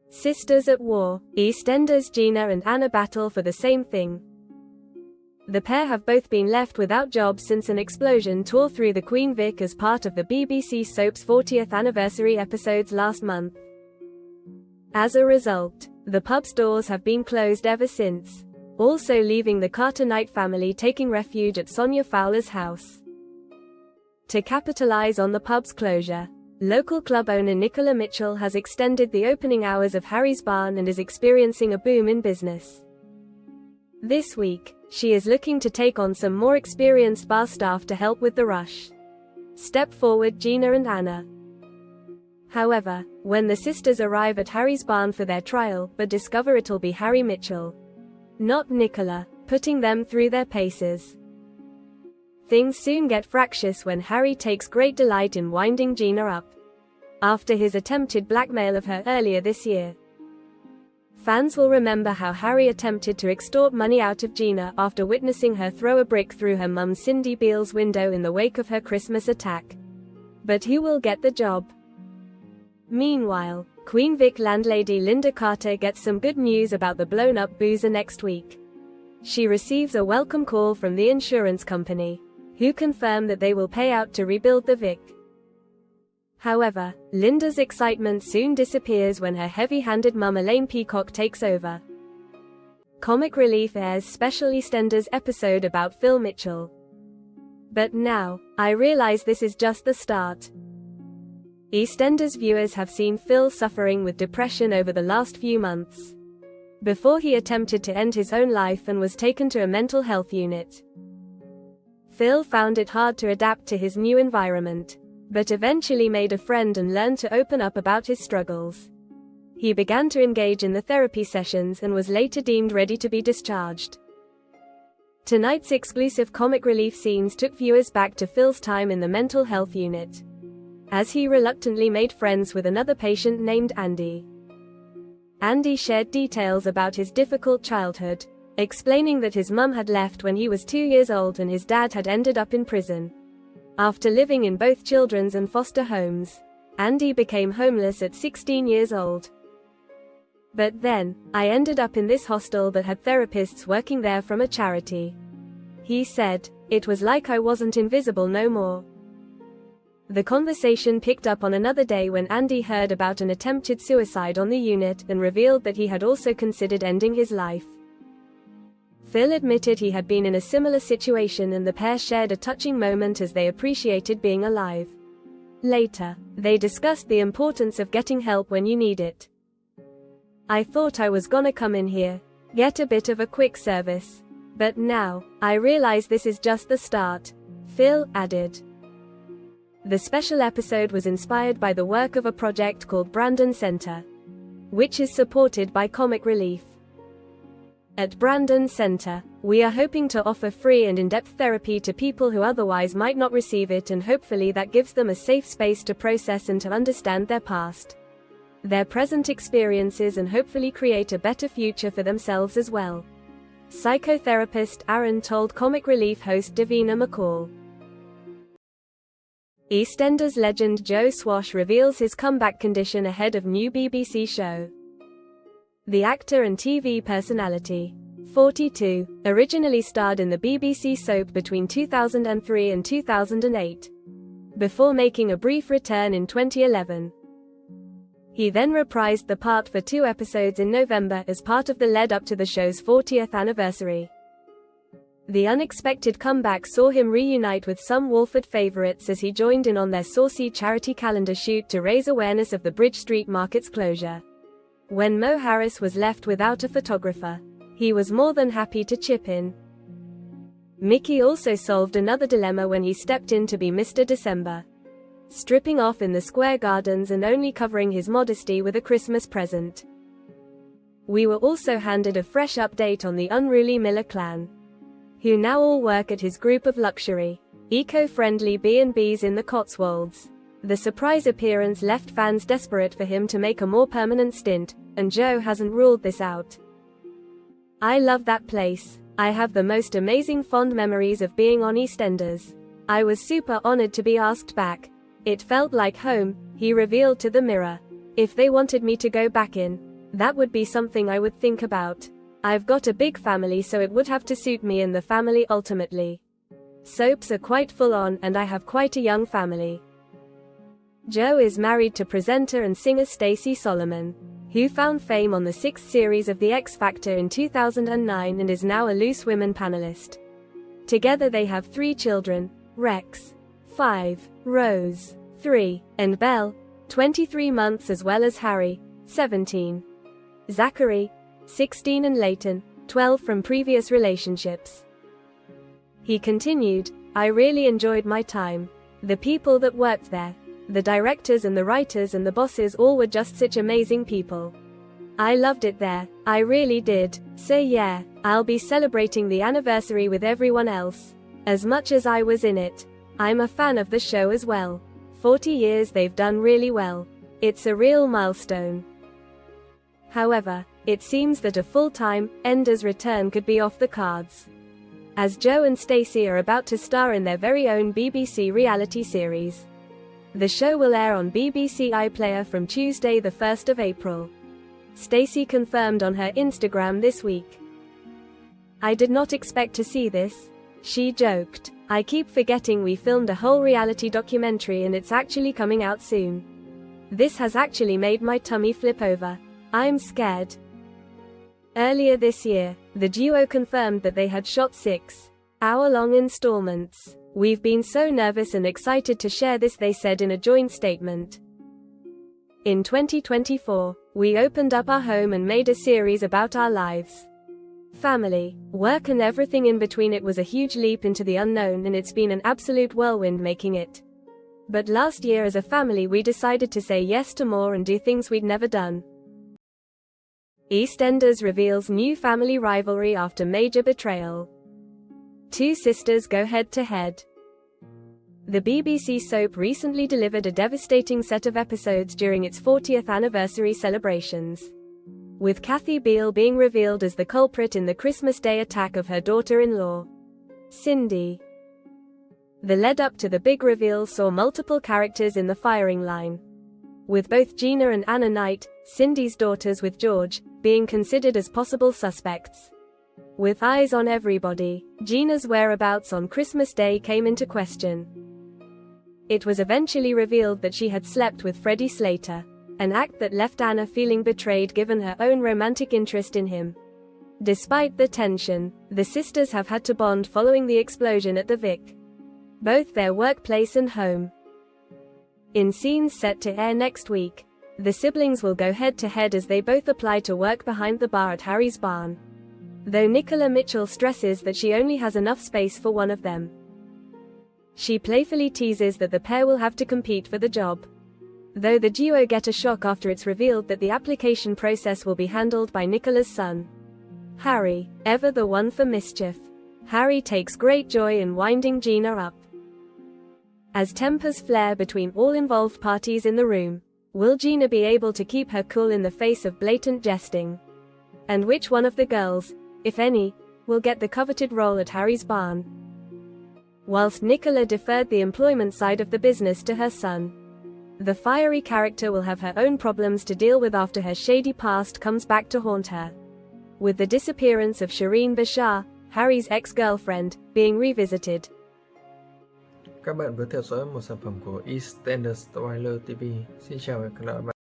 Sisters at war, EastEnders Gina and Anna battle for the same thing. The pair have both been left without jobs since an explosion tore through the Queen Vic as part of the BBC soap's 40th anniversary episodes last month. As a result, the pub's doors have been closed ever since, also leaving the Carter Knight family taking refuge at Sonia Fowler's house. To capitalize on the pub's closure, local club owner Nicola Mitchell has extended the opening hours of Harry's Barn and is experiencing a boom in business. This week, she is looking to take on some more experienced bar staff to help with the rush. Step forward Gina and Anna. However, when the sisters arrive at Harry's Barn for their trial, but discover it'll be Harry Mitchell, not Nicola, putting them through their paces. Things soon get fractious when Harry takes great delight in winding Gina up, after his attempted blackmail of her earlier this year. Fans will remember how Harry attempted to extort money out of Gina after witnessing her throw a brick through her mum Cindy Beale's window in the wake of her Christmas attack. But who will get the job? Meanwhile, Queen Vic landlady Linda Carter gets some good news about the blown-up boozer next week. She receives a welcome call from the insurance company, who confirm that they will pay out to rebuild the Vic. However, Linda's excitement soon disappears when her heavy-handed mum Elaine Peacock takes over. Comic Relief airs special EastEnders episode about Phil Mitchell. But now, I realize this is just the start. EastEnders viewers have seen Phil suffering with depression over the last few months, before he attempted to end his own life and was taken to a mental health unit. Phil found it hard to adapt to his new environment, but eventually made a friend and learned to open up about his struggles. He began to engage in the therapy sessions and was later deemed ready to be discharged. Tonight's exclusive comic relief scenes took viewers back to Phil's time in the mental health unit, as he reluctantly made friends with another patient named Andy. Andy shared details about his difficult childhood, explaining that his mum had left when he was 2 years old and his dad had ended up in prison. After living in both children's and foster homes, Andy became homeless at 16 years old. But then, I ended up in this hostel that had therapists working there from a charity. He said, it was like I wasn't invisible no more. The conversation picked up on another day when Andy heard about an attempted suicide on the unit and revealed that he had also considered ending his life. Phil admitted he had been in a similar situation and the pair shared a touching moment as they appreciated being alive. Later, they discussed the importance of getting help when you need it. I thought I was gonna come in here, get a bit of a quick service. But now, I realize this is just the start, Phil added. The special episode was inspired by the work of a project called Brandon Center, which is supported by Comic Relief. At Brandon Center, we are hoping to offer free and in-depth therapy to people who otherwise might not receive it, and hopefully that gives them a safe space to process and to understand their past, their present experiences, and hopefully create a better future for themselves as well, psychotherapist Aaron told Comic Relief host Davina McCall. EastEnders legend Joe Swash reveals his comeback condition ahead of new BBC show. The actor and TV personality, 42, originally starred in the BBC soap between 2003 and 2008, before making a brief return in 2011. He then reprised the part for 2 episodes in November as part of the lead-up to the show's 40th anniversary. The unexpected comeback saw him reunite with some Walford favourites as he joined in on their saucy charity calendar shoot to raise awareness of the Bridge Street Market's closure. When Mo Harris was left without a photographer, he was more than happy to chip in. Mickey also solved another dilemma when he stepped in to be Mr. December, stripping off in the Square Gardens and only covering his modesty with a Christmas present. We were also handed a fresh update on the unruly Miller clan, who now all work at his group of luxury, eco-friendly B&Bs in the Cotswolds. The surprise appearance left fans desperate for him to make a more permanent stint, and Joe hasn't ruled this out. I love that place. I have the most amazing fond memories of being on EastEnders. I was super honored to be asked back. It felt like home, he revealed to the Mirror. If they wanted me to go back in, That would be something I would think about. I've got a big family, so it would have to suit me and the family ultimately. Soaps are quite full on, and I have quite a young family. Joe is married to presenter and singer Stacey Solomon, who found fame on the 6th series of The X Factor in 2009 and is now a Loose Women panelist. Together they have 3 children, Rex, 5, Rose, 3, and Belle, 23 months, as well as Harry, 17. Zachary, 16, and Leighton, 12, from previous relationships. He continued, "I really enjoyed my time. The people that worked there, the directors and the writers and the bosses, all were just such amazing people. I loved it there, I really did. So yeah, I'll be celebrating the anniversary with everyone else. As much as I was in it. I'm a fan of the show as well. 40 years, they've done really well. It's a real milestone." However, it seems that a full-time Enders return could be off the cards, as Joe and Stacey are about to star in their very own BBC reality series. The show will air on BBC iPlayer from Tuesday, the 1st of April. Stacey confirmed on her Instagram this week. "I did not expect to see this," she joked. "I keep forgetting we filmed a whole reality documentary and it's actually coming out soon. This has actually made my tummy flip over. I'm scared." Earlier this year, the duo confirmed that they had shot 6-hour-long installments. "We've been so nervous and excited to share this," they said in a joint statement. "In 2024, we opened up our home and made a series about our lives. Family, work and everything in between. It was a huge leap into the unknown and it's been an absolute whirlwind making it. But last year as a family we decided to say yes to more and do things we'd never done." EastEnders reveals new family rivalry after major betrayal. 2 sisters go head-to-head. The BBC soap recently delivered a devastating set of episodes during its 40th anniversary celebrations, with Kathy Beale being revealed as the culprit in the Christmas Day attack of her daughter-in-law, Cindy. The lead-up to the big reveal saw multiple characters in the firing line, with both Gina and Anna Knight, Cindy's daughters with George, being considered as possible suspects. With eyes on everybody, Gina's whereabouts on Christmas Day came into question. It was eventually revealed that she had slept with Freddie Slater, an act that left Anna feeling betrayed given her own romantic interest in him. Despite the tension, the sisters have had to bond following the explosion at the Vic, both their workplace and home. In scenes set to air next week, the siblings will go head-to-head as they both apply to work behind the bar at Harry's barn, though Nicola Mitchell stresses that she only has enough space for one of them. She playfully teases that the pair will have to compete for the job, though the duo get a shock after it's revealed that the application process will be handled by Nicola's son, Harry, ever the one for mischief. Harry takes great joy in winding Gina up. As tempers flare between all involved parties in the room, will Gina be able to keep her cool in the face of blatant jesting? And which one of the girls, if any, will get the coveted role at Harry's barn? Whilst Nicola deferred the employment side of the business to her son, the fiery character will have her own problems to deal with after her shady past comes back to haunt her, with the disappearance of Shireen Bashar, Harry's ex-girlfriend, being revisited. Các bạn vừa theo dõi một sản phẩm của EastEnders Trailer TV. Xin chào và hẹn gặp lại các bạn.